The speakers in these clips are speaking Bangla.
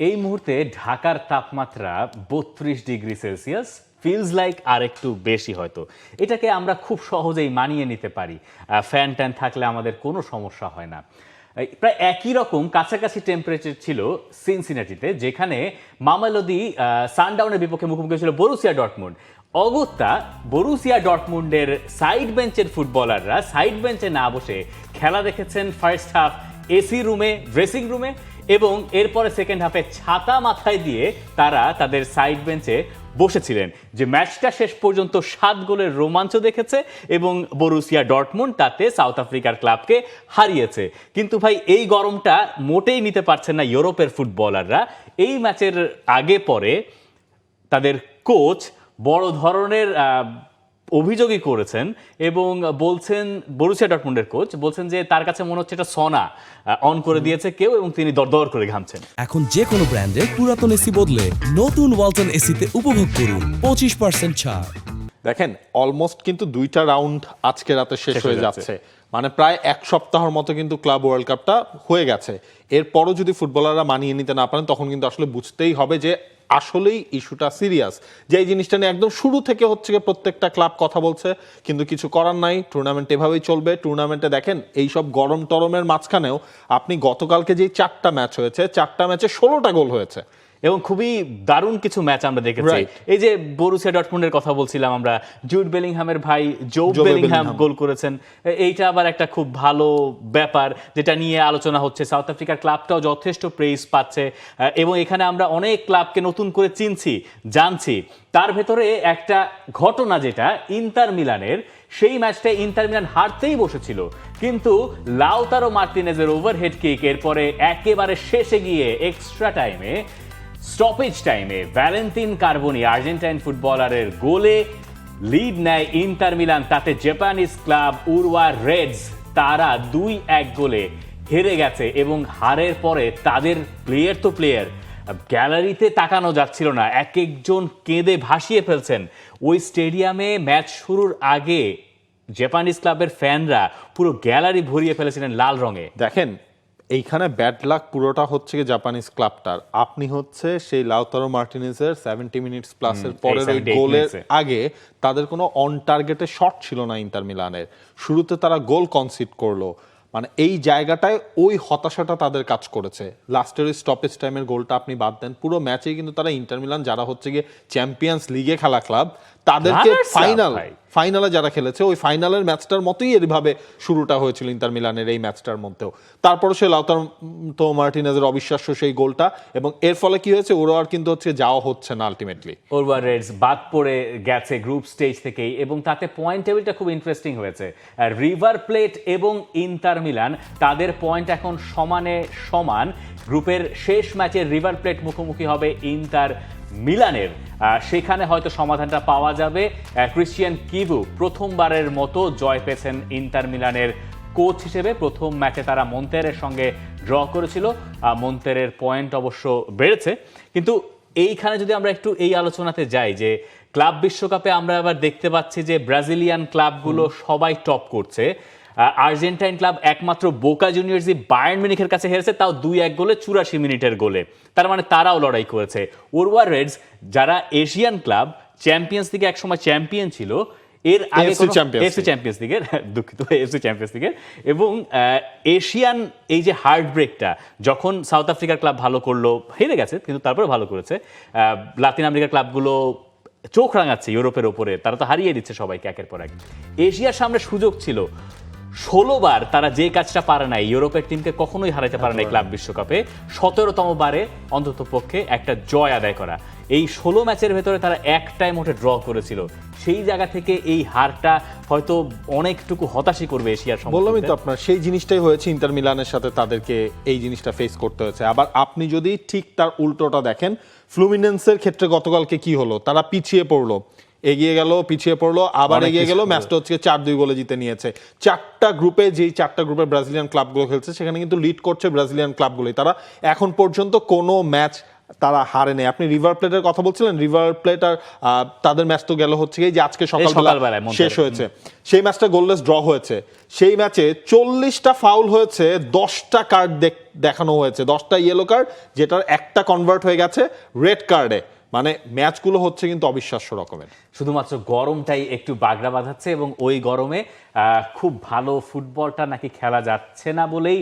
এই মুহূর্তে ঢাকার তাপমাত্রা 32 ডিগ্রি সেলসিয়াস, ফিলস লাইক আর একটু বেশি হয়তো। এটাকে আমরা খুব সহজেই মানিয়ে নিতে পারি, ফ্যান ট্যান থাকলে আমাদের কোনো সমস্যা হয় না। প্রায় একই রকম কাছাকাছি টেম্পারেচার ছিল সিনসিনাটিতে, যেখানে মামেলোডি সানডাউনের বিপক্ষে মুখোমুখি ছিল বরুসিয়া ডর্টমুন্ড। অগত্যা বরুসিয়া ডর্টমুন্ডের সাইড বেঞ্চের ফুটবলাররা সাইড বেঞ্চে না বসে খেলা দেখেছেন ফার্স্ট হাফ এসি রুমে, ড্রেসিং রুমে, এবং এরপরে সেকেন্ড হাফে ছাতা মাথায় দিয়ে তারা তাদের সাইড বেঞ্চে বসেছিলেন। যে ম্যাচটা শেষ পর্যন্ত 7 গোলের রোমাঞ্চ দেখেছে এবং বরুসিয়া ডর্টমুন্ড তাতে সাউথ আফ্রিকার ক্লাবকে হারিয়েছে। কিন্তু ভাই, এই গরমটা মোটেই নিতে পারছেন না ইউরোপের ফুটবলাররা। এই ম্যাচের আগে পরে তাদের কোচ বড় ধরনের অভিযোগই করেছেন এবং বলছেন, বরুসিয়া ডর্টমুন্ডের কোচ বলছেন যে তার কাছে মনে হচ্ছে এটা সনা অন করে দিয়েছে কেউ এবং তিনি দরদর করে ঘামছেন। এখন যে কোনো ব্র্যান্ডের পুরাতন এসি বদলে নতুন ওয়ালটন এসিতে উপভোগ করুন 25% ছাড়। দেখেন, অলমোস্ট কিন্তু 2টা রাউন্ড আজকে রাতে শেষ হয়ে যাচ্ছে, মানে প্রায় 1 সপ্তাহের মতো কিন্তু ক্লাব ওয়ার্ল্ড কাপটা হয়ে গেছে। এরপরও যদি ফুটবলাররা মানিয়ে নিতে না পারেন, তখন কিন্তু আসলে বুঝতেই হবে যে আসলেই ইস্যুটা সিরিয়াস। যে এই জিনিসটা নিয়ে একদম শুরু থেকে হচ্ছে প্রত্যেকটা ক্লাব কথা বলছে, কিন্তু কিছু করার নাই, টুর্নামেন্ট এভাবেই চলবে। টুর্নামেন্টে দেখেন এইসব গরম টরমের মাঝখানেও আপনি গতকালকে যে 4টা ম্যাচ হয়েছে, 4টা ম্যাচে 16টা গোল হয়েছে এবং খুবই দারুণ কিছু ম্যাচ আমরা দেখেছি। এই যে বরুসিয়া ডর্টমুন্ডের কথা বলছিলাম আমরা, জুড বেলিংহামের ভাই জোব বেলিংহাম গোল করেছেন। এইটা আবার একটা খুব ভালো ব্যাপার যেটা নিয়ে আলোচনা হচ্ছে। সাউথ আফ্রিকার ক্লাবটাও যথেষ্ট প্রেইজ পাচ্ছে এবং এখানে আমরা অনেক ক্লাবকে নতুন করে চিনছি, জানছি। তার ভেতরে একটা ঘটনা যেটা ইন্টার মিলানের, সেই ম্যাচটায় ইন্টার মিলান হারতেই বসেছিল, কিন্তু লাউতারো মার্টিনেজের ওভারহেড কিক এরপরে একেবারে শেষে গিয়ে এক্সট্রা টাইমে, স্টপেজ টাইমে ভ্যালেন্টিন কার্বনি আর্জেন্টাইন ফুটবলারের গোলে লিড নেয় ইন্টার মিলান। তাতে জাপানিজ ক্লাব উরওয়া রেডস তারা 2-1 গোলে হেরে গেছে এবং হারের পরে তাদের প্লেয়ার তো প্লেয়ার, গ্যালারিতে তাকানো যাচ্ছিল না, এক একজন কেঁদে ভাসিয়ে ফেলছেন। ওই স্টেডিয়ামে ম্যাচ শুরুর আগে জাপানিজ ক্লাবের ফ্যানরা পুরো গ্যালারি ভরিয়ে ফেলেছিলেন লাল রঙে। দেখেন, এইখানে ব্যাড লাক পুরোটা হচ্ছে কি জাপানিজ ক্লাবটার। আপনি হচ্ছে সেই লাউতারো মার্টিনেজের 70 মিনিটস প্লাসের পরের ওই গোলের আগে তাদের কোনো অন টার্গেটে শট ছিল না ইন্টার মিলানের। শুরুতে তারা গোল কনসিড করলো, মানে এই জায়গাটায় ওই হতাশাটা তাদের কাজ করেছে। লাস্টের ওই স্টপেজ টাইমের গোলটা আপনি বাদ দেন, পুরো ম্যাচেই কিন্তু তারা ইন্টার মিলান, যারা হচ্ছে গিয়ে চ্যাম্পিয়ন্স লিগে খেলা ক্লাব, তাদেরকে ফাইনালে যারা খেলেছে ওই ফাইনালের ম্যাচটার মতোই এভাবে শুরুটা হয়েছিল ইন্টার মিলানের এই ম্যাচটার মধ্যেও। তারপরে সে লাউতারো মার্টিনেজের অবিশ্বাস্য সেই গোলটা, এবং এর ফলে কি হয়েছে, ওরা আর কিন্তু হচ্ছে যাওয়া হচ্ছে না আলটিমেটলি। উরওয়া রেডস বাদ পড়ে গেছে গ্রুপ স্টেজ থেকেই এবং তাতে পয়েন্ট টেবিলটা খুব ইন্টারেস্টিং হয়েছে। রিভার প্লেট এবং ইন্টার মিলান তাদের পয়েন্ট এখন সমানে সমান। গ্রুপের শেষ ম্যাচে রিভার প্লেট মুখোমুখি হবে ইন্টার মিলানের, সেখানে হয়তো সমাধানটা পাওয়া যাবে। ক্রিশ্চিয়ান কিবু প্রথমবারের মতো জয় পেয়েছেন ইন্টার মিলানের কোচ হিসেবে। প্রথম ম্যাচে তারা মন্তেরের সঙ্গে ড্র করেছিল, মন্তেরের পয়েন্ট অবশ্য বেড়েছে। কিন্তু এইখানে যদি আমরা একটু এই আলোচনাতে যাই যে ক্লাব বিশ্বকাপে আমরা আবার দেখতে পাচ্ছি যে ব্রাজিলিয়ান ক্লাবগুলো সবাই টপ করছে। আর্জেন্টাইন ক্লাব একমাত্র বোকা জুনিয়র্সই বায়ার্ন মিউনিখের কাছে হেরেছে, তাও 2-1 গোলে 84 মিনিটের গোলে। তার মানে তারাও লড়াই করেছে। উরওয়া রেডস যারা এশিয়ান ক্লাব, চ্যাম্পিয়ন্স লিগে একসময় চ্যাম্পিয়ন ছিল, এর আগে এফসি চ্যাম্পিয়ন্স লিগের, দুঃখিত, এফসি চ্যাম্পিয়ন্স লিগের, এবং এশিয়ান এই যে হার্ট ব্রেকটা, যখন সাউথ আফ্রিকার ক্লাব ভালো করলো, হেরে গেছে কিন্তু তারপরে ভালো করেছে, লাতিন আমেরিকার ক্লাবগুলো চোখ রাঙাচ্ছে ইউরোপের ওপরে, তারা তো হারিয়ে দিচ্ছে সবাইকে একের পর এক। এশিয়ার সামনে সুযোগ ছিল, 16 বার তারা যে কাজটা পারে নাই, ইউরোপের টিমকে কখনোই হারাতে পারে নাই ক্লাব বিশ্বকাপে, 17তম বারে অন্তত পক্ষে একটা জয় আদায় করা। এই 16 ম্যাচের ভেতরে তারা একটাই মোটে ড্র করেছিল। সেই জায়গা থেকে এই হারটা হয়তো অনেকটুকু হতাশই করবে এশিয়ার সম্পর্কে। বললামই তো আপনার, সেই জিনিসটাই হয়েছে ইন্টার মিলানের সাথে, তাদেরকে এই জিনিসটা ফেস করতে হয়েছে। আবার আপনি যদি ঠিক তার উল্টোটা দেখেন, ফ্লুমিনেন্সের ক্ষেত্রে গতকালকে কি হলো, তারা পিছিয়ে পড়লো, এগিয়ে গেল, পিছিয়ে পড়লো, আবার এগিয়ে গেল, ম্যাচটা হচ্ছে 4-2 গোলে জিতে নিয়েছে। 4টা গ্রুপে, যেই 4টা গ্রুপে ব্রাজিলিয়ান ক্লাবগুলো খেলছে সেখানে কিন্তু লিড করছে ব্রাজিলিয়ান ক্লাবগুলোই। তারা এখন পর্যন্ত কোনো ম্যাচ তারা হারেনি। আপনি রিভার প্লেটের কথা বলছিলেন, রিভার প্লেট আর তাদের ম্যাচ তো গেল হচ্ছে এই যে আজকে সকালবেলা সকালবেলায় শেষ হয়েছে, সেই ম্যাচটা গোললেস ড্র হয়েছে। সেই ম্যাচে 40টা ফাউল হয়েছে, 10টা কার্ড দেখানো হয়েছে, 10টা ইয়েলো কার্ড, যেটার একটা কনভার্ট হয়ে গেছে রেড কার্ডে। মানে ম্যাচগুলো হচ্ছে কিন্তু অবিশ্বাস্য রকমের। শুধুমাত্র গরমটাই একটু বাগড়া বাঁধাচ্ছে এবং ওই গরমে খুব ভালো ফুটবলটা নাকি খেলা যাচ্ছে না বলেই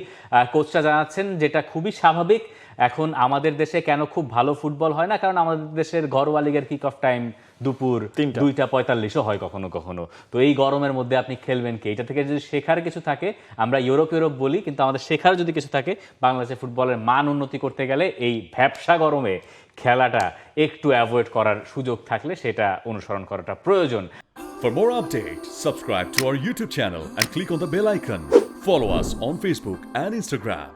কোচরা জানাচ্ছেন, যেটা খুবই স্বাভাবিক। এখন আমাদের দেশে কেন খুব ভালো ফুটবল হয় না, কারণ আমাদের দেশের ঘরোয়া লিগের কিক অফ টাইম দুপুর 2:45 হয় কখনো কখনো। তো এই গরমের মধ্যে আপনি খেলবেন কি? এটা থেকে যদি শেখার কিছু থাকে, আমরা ইউরোপ বলি, কিন্তু আমাদের শেখার যদি কিছু থাকে, বাংলাদেশের ফুটবলের মান উন্নতি করতে গেলে এই ভ্যাপসা গরমে খেলাটা একটু অ্যাভয়েড করার সুযোগ থাকলে সেটা অনুসরণ করাটা প্রয়োজন। For more updates, subscribe to our YouTube channel and click on the bell icon. Follow us on Facebook and Instagram.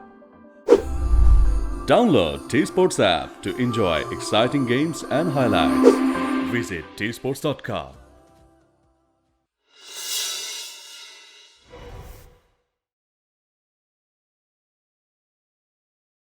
Download T-Sports app to enjoy exciting games and highlights. Visit tsports.com.